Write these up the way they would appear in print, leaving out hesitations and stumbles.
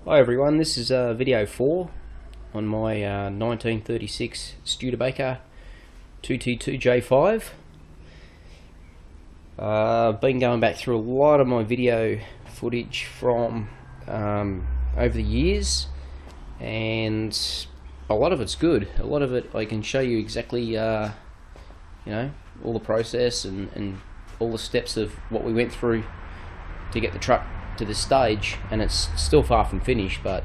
Hi everyone, this is video 4 on my 1936 Studebaker 2T2 J5. I've been going back through a lot of my video footage from over the years, and a lot of it's good. A lot of it I can show you exactly all the process and all the steps of what we went through to get the truck to this stage, and it's still far from finished, but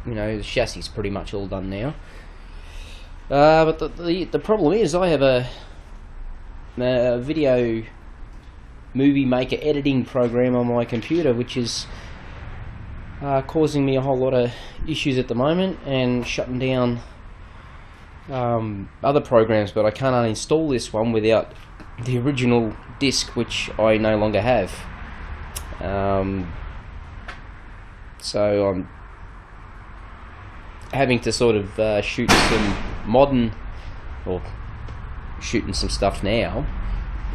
the chassis is pretty much all done now. But the problem is I have a video movie maker editing program on my computer, which is causing me a whole lot of issues at the moment and shutting down other programs, but I can't uninstall this one without the original disc, which I no longer have. So I'm having to sort of shoot some modern, or shooting some stuff now,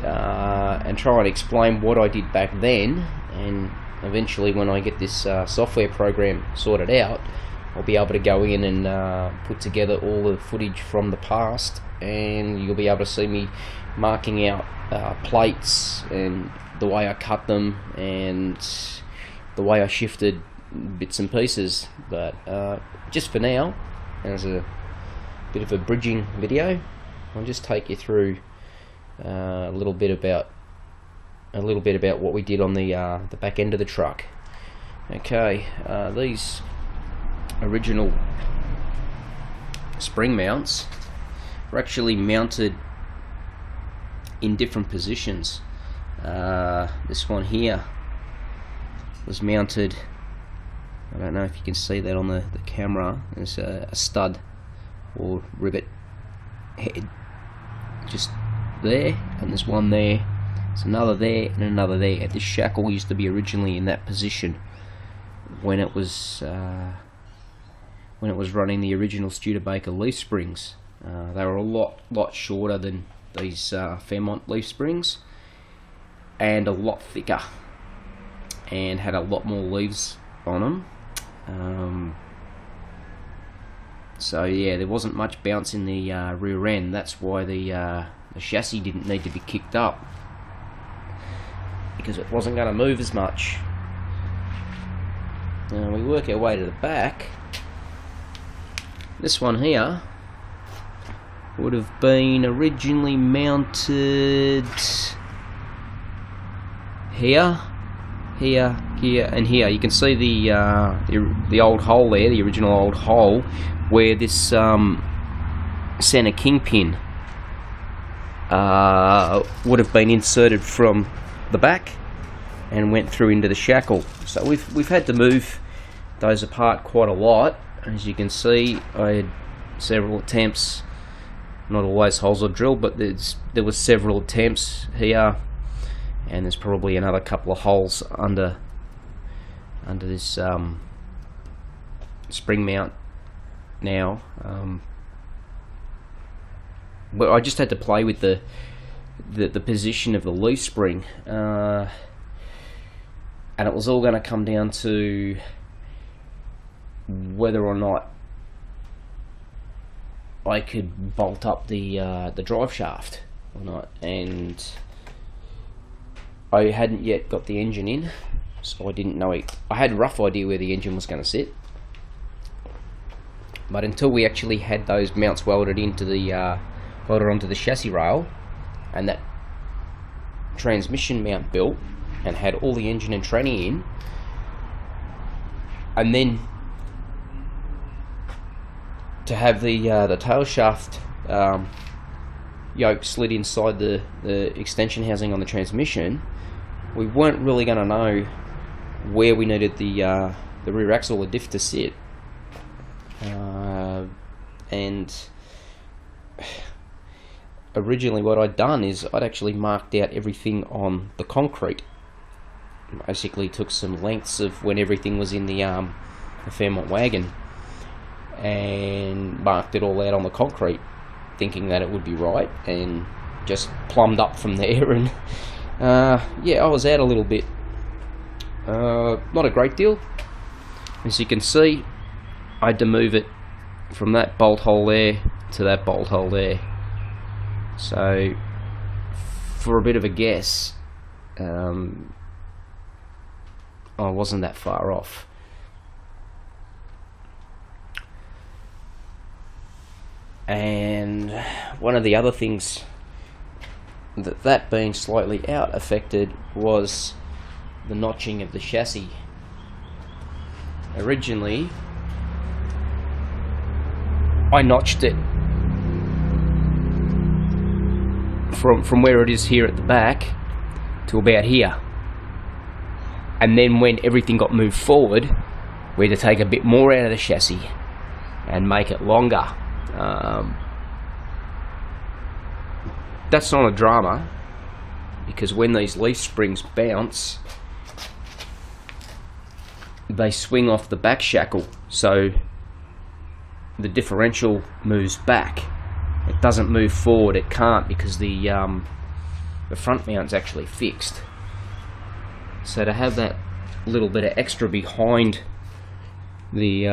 and try and explain what I did back then, and eventually when I get this software program sorted out, I'll be able to go in and put together all the footage from the past, and you'll be able to see me marking out plates and the way I cut them and the way I shifted bits and pieces. But just for now, as a bit of a bridging video, I'll just take you through a little bit about what we did on the back end of the truck. Okay, these original spring mounts were actually mounted in different positions. This one here was mounted, I don't know if you can see that on the camera, there's a stud or rivet head just there, and there's one there, there's another there, and another there. This shackle used to be originally in that position when it was running the original Studebaker leaf springs. They were a lot shorter than these Fairmont leaf springs, and a lot thicker, and had a lot more leaves on them. So yeah, there wasn't much bounce in the rear end. That's why the chassis didn't need to be kicked up, because it wasn't going to move as much. Now we work our way to the back. This one here would have been originally mounted here, and here. You can see the old hole there, the original old hole, where this center kingpin would have been inserted from the back and went through into the shackle. So we've had to move those apart quite a lot. As you can see, I had several attempts. Not always holes are drilled, but there was several attempts here, and there's probably another couple of holes under this spring mount now. But I just had to play with the position of the leaf spring, and it was all going to come down to whether or not I could bolt up the drive shaft or not. And I hadn't yet got the engine in, so I didn't know it. I had a rough idea where the engine was going to sit, but until we actually had those mounts welded onto the chassis rail, and that transmission mount built, and had all the engine and tranny in, and then to have the tail shaft yoke slid inside the extension housing on the transmission, we weren't really going to know where we needed the rear axle or diff to sit. And originally what I'd done is I'd actually marked out everything on the concrete. Basically took some lengths of when everything was in the Fairmont wagon, and marked it all out on the concrete, thinking that it would be right, and just plumbed up from there. And yeah, I was out a little bit. Not a great deal, As you can see, I had to move it from that bolt hole there to that bolt hole there. So for a bit of a guess, I wasn't that far off. And one of the other things that being slightly out affected was the notching of the chassis. Originally, I notched it from where it is here at the back to about here, and then when everything got moved forward, we had to take a bit more out of the chassis and make it longer. That's not a drama, because when these leaf springs bounce, they swing off the back shackle, so the differential moves back. It doesn't move forward. It can't, because the front mount's actually fixed. So to have that little bit of extra behind the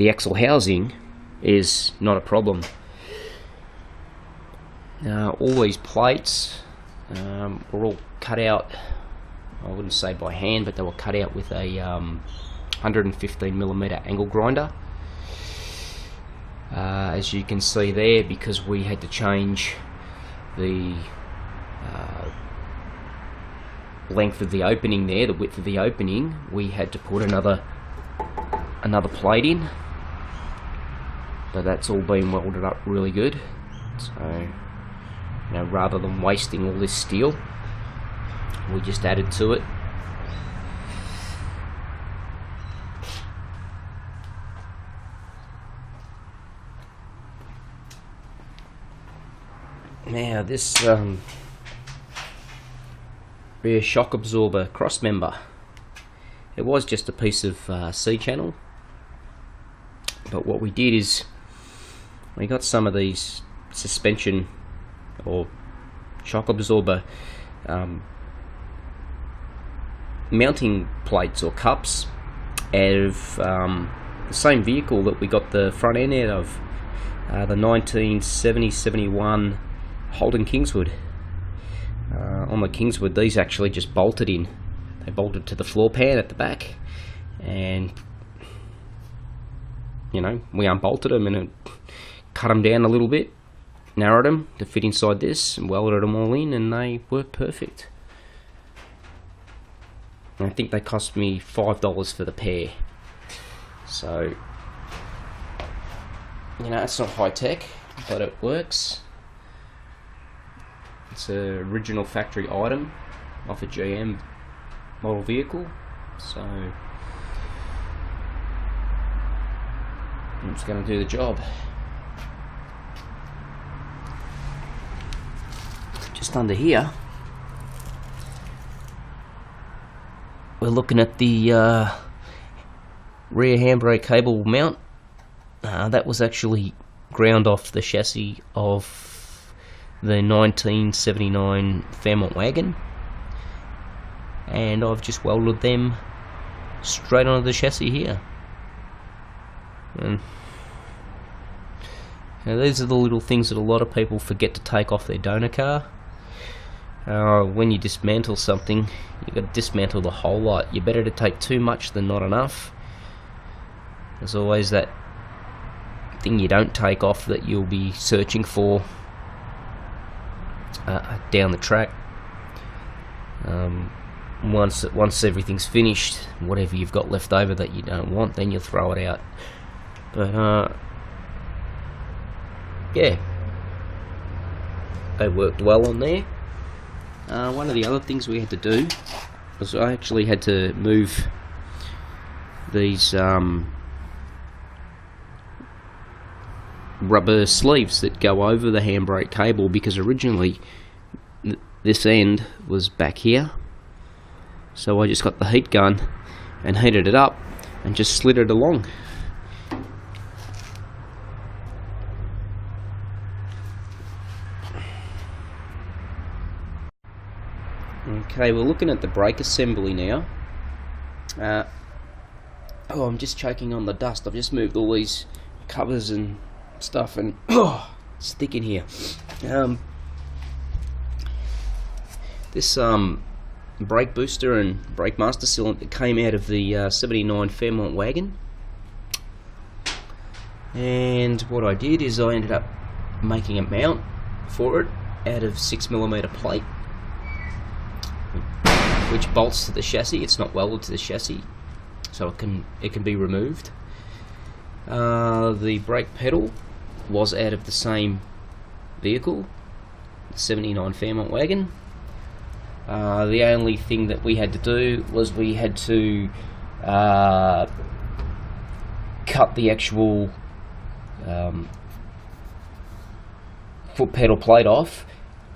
axle housing is not a problem. All these plates were all cut out, I wouldn't say by hand, but they were cut out with a 115mm angle grinder. As you can see there, because we had to change the length of the opening there, the width of the opening, we had to put another plate in. But that's all been welded up really good. So, you know, rather than wasting all this steel, we just added to it. Now this rear shock absorber cross member, it was just a piece of C-channel, but what we did is we got some of these suspension or shock absorber mounting plates or cups out of the same vehicle that we got the front end out of, the 1970-71 Holden Kingswood. On the Kingswood, these actually just bolted in. They bolted to the floor pan at the back, and you know, we unbolted them and it cut them down a little bit, narrowed them to fit inside this, and welded them all in, and they work perfect. And I think they cost me $5 for the pair. So, you know, it's not high tech, but it works. It's an original factory item off a GM model vehicle, so it's going to do the job. Just under here, we're looking at the rear handbrake cable mount. That was actually ground off the chassis of the 1979 Fairmont wagon, and I've just welded them straight onto the chassis here. And these are the little things that a lot of people forget to take off their donor car. When you dismantle something, you've got to dismantle the whole lot. You're better to take too much than not enough. There's always that thing you don't take off that you'll be searching for down the track. Once everything's finished, whatever you've got left over that you don't want, then you'll throw it out. But yeah, they worked well on there. One of the other things we had to do was I actually had to move these rubber sleeves that go over the handbrake cable, because originally this end was back here. So I just got the heat gun and heated it up and just slid it along. Okay, we're looking at the brake assembly now. Oh, I'm just choking on the dust. I've just moved all these covers and stuff, and it's thick in here. This brake booster and brake master cylinder came out of the 79 Fairmont wagon, and what I did is I ended up making a mount for it out of 6mm plate, which bolts to the chassis. It's not welded to the chassis, so it can be removed. The brake pedal was out of the same vehicle, the 79 Fairmont wagon. The only thing that we had to do was we had to cut the actual foot pedal plate off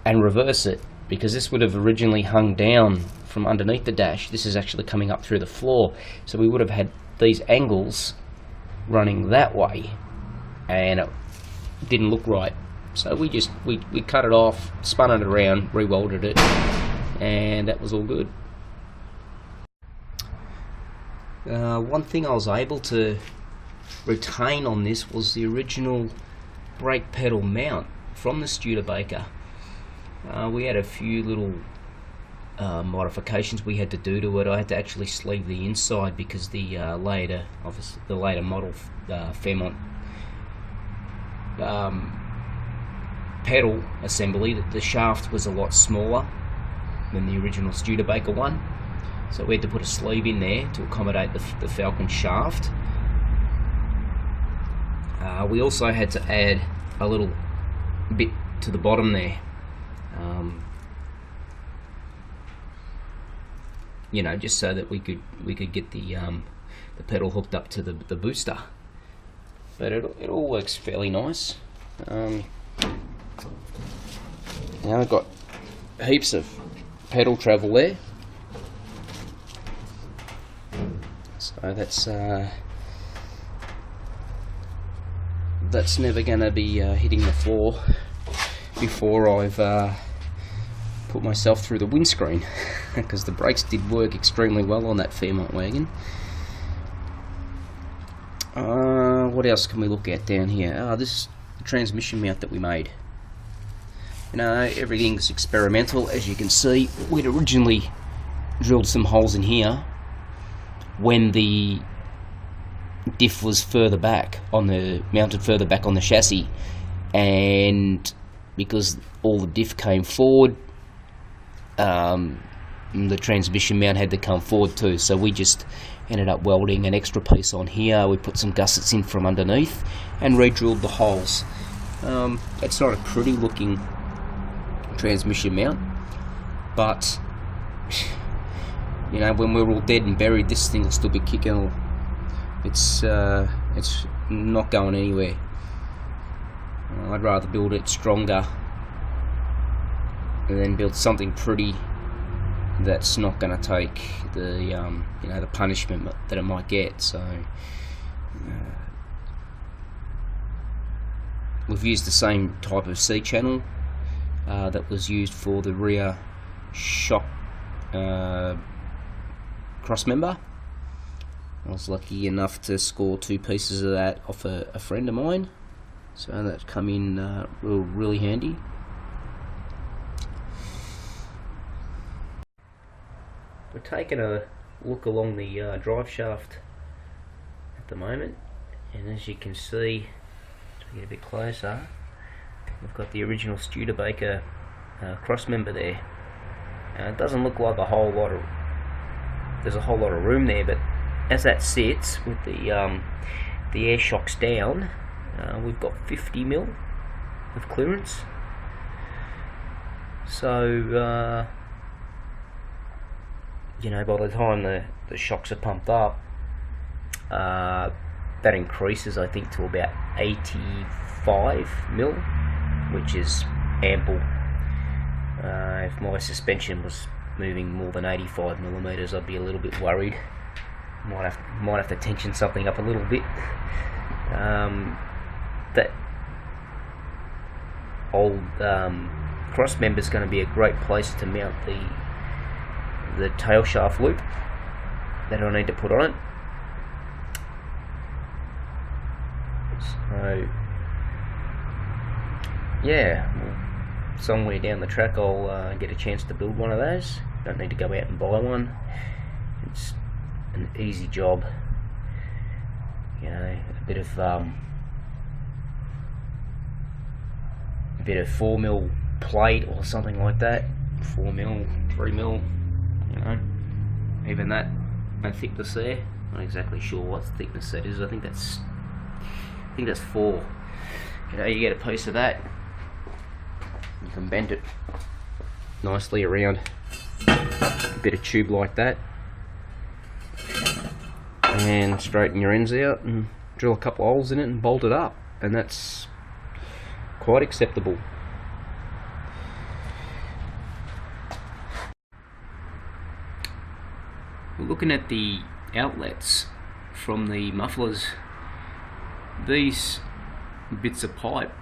and reverse it, because this would have originally hung down from underneath the dash. This is actually coming up through the floor, so we would have had these angles running that way, and it didn't look right. So we cut it off, spun it around, re-welded it, and that was all good. One thing I was able to retain on this was the original brake pedal mount from the Studebaker. We had a few little modifications we had to do to it. I had to actually sleeve the inside because the later model Fairmont pedal assembly, the shaft was a lot smaller than the original Studebaker one, so we had to put a sleeve in there to accommodate the Falcon shaft. We also had to add a little bit to the bottom there, you know, just so that we could get the pedal hooked up to the booster. But it all works fairly nice. Now I've got heaps of pedal travel there, so that's never going to be hitting the floor before I've put myself through the windscreen, because the brakes did work extremely well on that Fairmont wagon. What else can we look at down here? This is the transmission mount that we made. You know, everything's experimental. As you can see, we'd originally drilled some holes in here when the diff was further back mounted further back on the chassis, and because all the diff came forward, the transmission mount had to come forward too, so we just ended up welding an extra piece on here. We put some gussets in from underneath and re-drilled the holes. It's not a pretty looking transmission mount, but you know, when we're all dead and buried, this thing will still be kicking. It's not going anywhere. I'd rather build it stronger and then build something pretty that's not going to take the you know, the punishment that it might get. So we've used the same type of C channel that was used for the rear shock cross member. I was lucky enough to score 2 pieces of that off a friend of mine, so that's come in really handy. We're taking a look along the drive shaft at the moment, and as you can see, to get a bit closer, we've got the original Studebaker cross member there. It doesn't look like there's a whole lot of room there, but as that sits with the air shocks down, we've got 50mm of clearance. So you know, by the time the shocks are pumped up, that increases, I think, to about 85mm, which is ample. If my suspension was moving more than 85mm, I'd be a little bit worried. Might have to tension something up a little bit. That old cross member is going to be a great place to mount the tail shaft loop that I need to put on it. So yeah, somewhere down the track I'll get a chance to build one of those. Don't need to go out and buy one. It's an easy job, you know. A bit of 4mm plate or something like that, 4mm, 3mm, you know, even that thickness there. Not exactly sure what thickness that is. I think that's 4. You know, you get a piece of that, you can bend it nicely around a bit of tube like that, and straighten your ends out and drill a couple of holes in it and bolt it up, and that's quite acceptable. We're looking at the outlets from the mufflers. These bits of pipe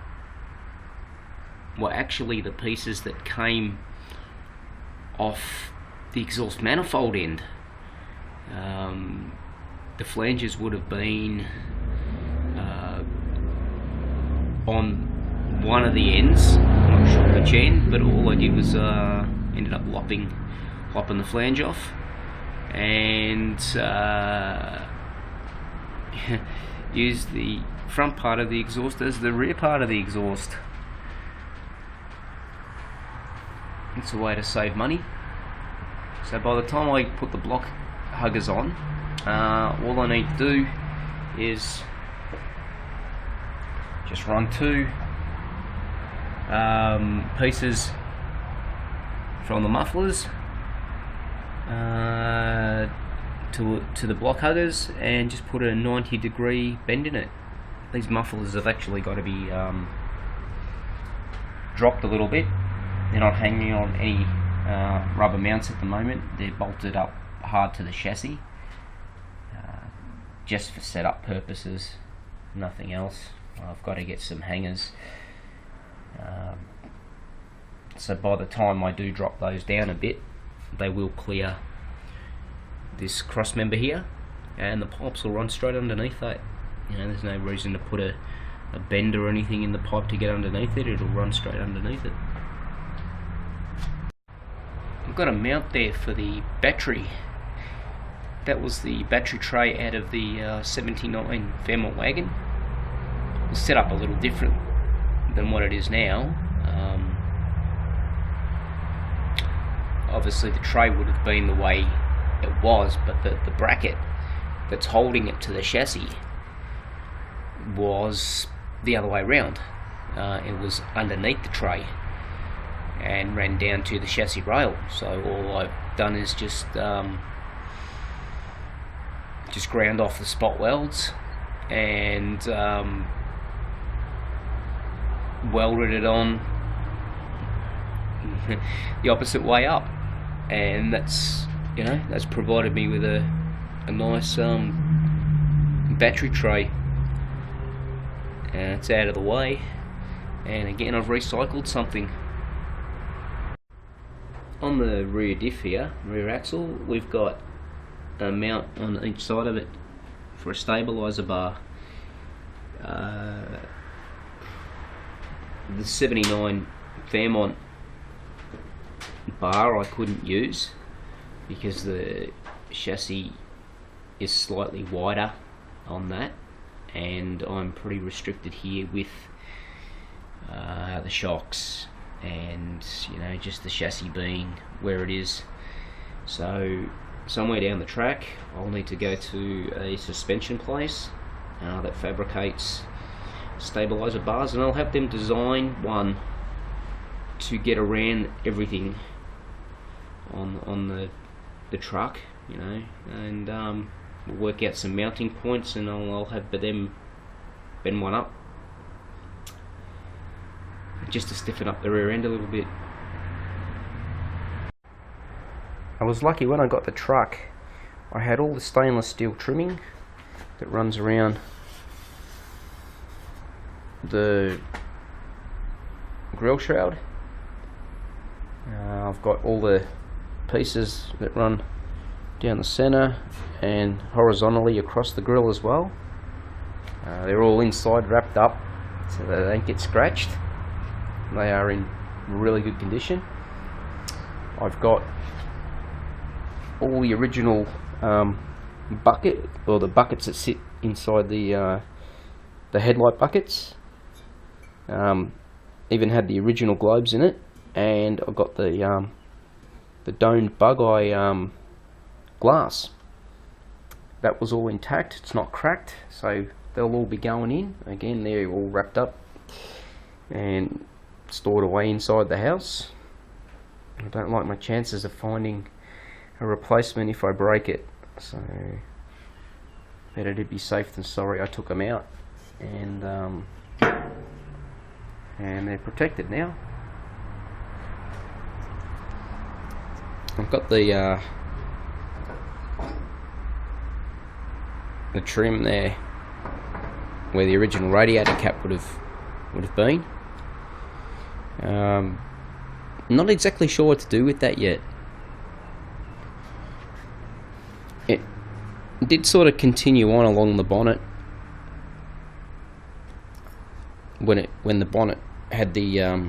were actually the pieces that came off the exhaust manifold end. The flanges would have been on one of the ends, I'm not sure which end, but all I did was ended up lopping the flange off, and use the front part of the exhaust as the rear part of the exhaust. It's a way to save money. So by the time I put the block huggers on, all I need to do is just run 2 pieces from the mufflers to the block huggers, and just put a 90-degree bend in it. These mufflers have actually got to be dropped a little bit. They're not hanging on any rubber mounts at the moment. They're bolted up hard to the chassis, just for setup purposes, nothing else. I've got to get some hangers, so by the time I do drop those down a bit, they will clear this cross member here, and the pipes will run straight underneath that. You know, there's no reason to put a bend or anything in the pipe to get underneath it. It'll run straight underneath it. I've got a mount there for the battery. That was the battery tray out of the 79 Fairmont wagon. It was set up a little different than what it is now. Obviously the tray would have been the way it was, but the bracket that's holding it to the chassis was the other way around. It was underneath the tray and ran down to the chassis rail. So all I've done is just ground off the spot welds and welded it on the opposite way up, and that's, you know, that's provided me with a nice battery tray, and it's out of the way. And again, I've recycled something. On the rear diff here, rear axle, we've got a mount on each side of it for a stabilizer bar. The 79 Fairmont bar I couldn't use because the chassis is slightly wider on that, and I'm pretty restricted here with the shocks and, you know, just the chassis being where it is. So somewhere down the track I'll need to go to a suspension place that fabricates stabilizer bars, and I'll have them design one to get around everything on the truck, you know, and we'll work out some mounting points, and I'll have them bend one up just to stiffen up the rear end a little bit. I was lucky when I got the truck. I had all the stainless steel trimming that runs around the grille shroud. I've got all the pieces that run down the center and horizontally across the grille as well. They're all inside, wrapped up, so they don't get scratched. They are in really good condition. I've got all the original bucket, or the buckets that sit inside the headlight buckets. Even had the original globes in it, and I've got the domed bug eye glass. That was all intact. It's not cracked, so they'll all be going in. Again, they're all wrapped up and stored away inside the house. I don't like my chances of finding a replacement if I break it, so better to be safe than sorry. I took them out, and they're protected now. I've got the trim there where the original radiator cap would have been. Not exactly sure what to do with that yet. It did sort of continue on along the bonnet when the bonnet had the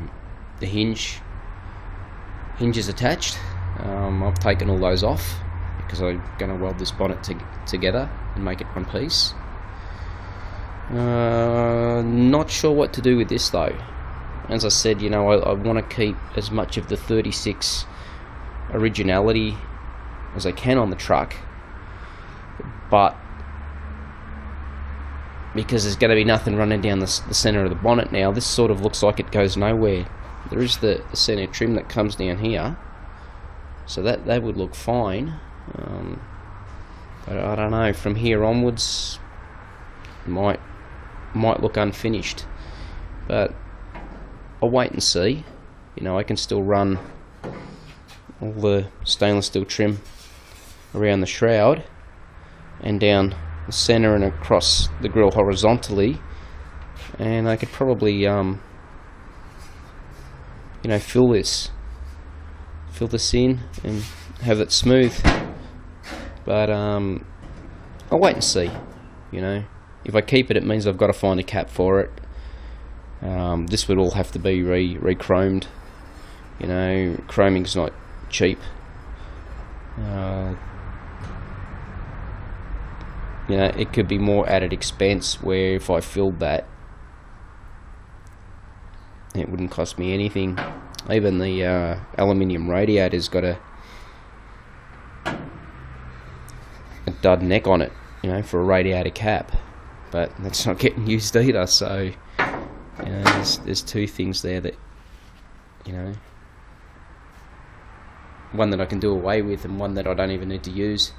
hinges attached. I've taken all those off because I'm going to weld this bonnet together and make it one piece. Not sure what to do with this though. As I said, you know, I want to keep as much of the 36 originality as I can on the truck, but because there's going to be nothing running down the center of the bonnet now, this sort of looks like it goes nowhere. There is the center trim that comes down here, so that would look fine. But I don't know, from here onwards might look unfinished, but I'll wait and see. You know, I can still run all the stainless steel trim around the shroud and down the center and across the grille horizontally, and I could probably you know, fill this in and have it smooth. But I'll wait and see. You know, if I keep it, it means I've got to find a cap for it. This would all have to be re-chromed. You know, chroming's not cheap. You know, it could be more added expense, where if I filled that, it wouldn't cost me anything. Even the aluminium radiator's got a dud neck on it, you know, for a radiator cap, but that's not getting used either. So, you know, there's two things there that, you know, one that I can do away with and one that I don't even need to use.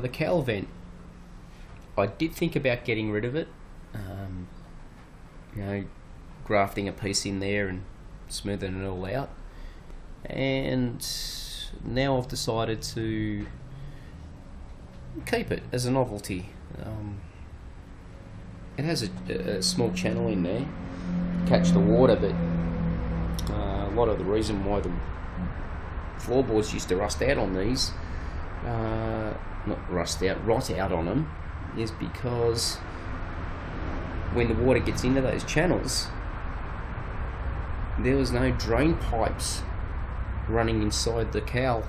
The cowl vent, I did think about getting rid of it, you know, grafting a piece in there and smoothing it all out, and now I've decided to keep it as a novelty. It has a small channel in there to catch the water, but a lot of the reason why the floorboards used to rust out on these, rot out on them, is because when the water gets into those channels, there was no drain pipes running inside the cowl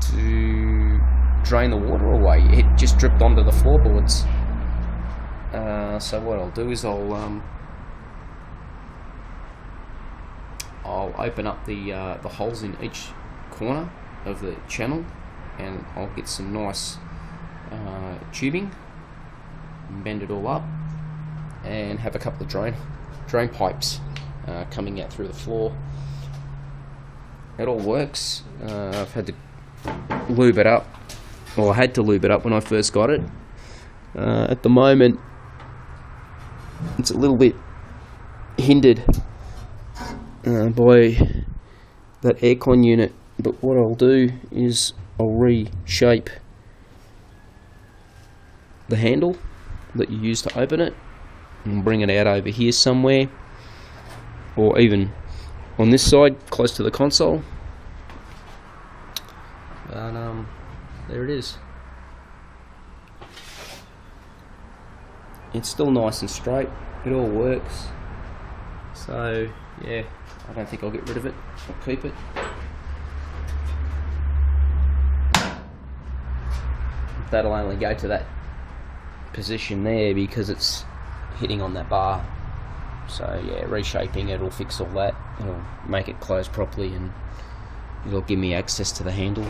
to drain the water away. It just dripped onto the floorboards. So what I'll do is I'll open up the holes in each corner of the channel, and I'll get some nice tubing and bend it all up, and have a couple of drain pipes coming out through the floor. It all works. I've had to lube it up, or I had to lube it up when I first got it. At the moment, it's a little bit hindered by that aircon unit, but what I'll do is I'll reshape the handle that you use to open it and bring it out over here somewhere, or even on this side close to the console. But there it is. It's still nice and straight. It all works. So yeah, I don't think I'll get rid of it. I'll keep it. That'll only go to that position there because it's hitting on that bar. So yeah, reshaping it will fix all that. It'll make it close properly and it'll give me access to the handle.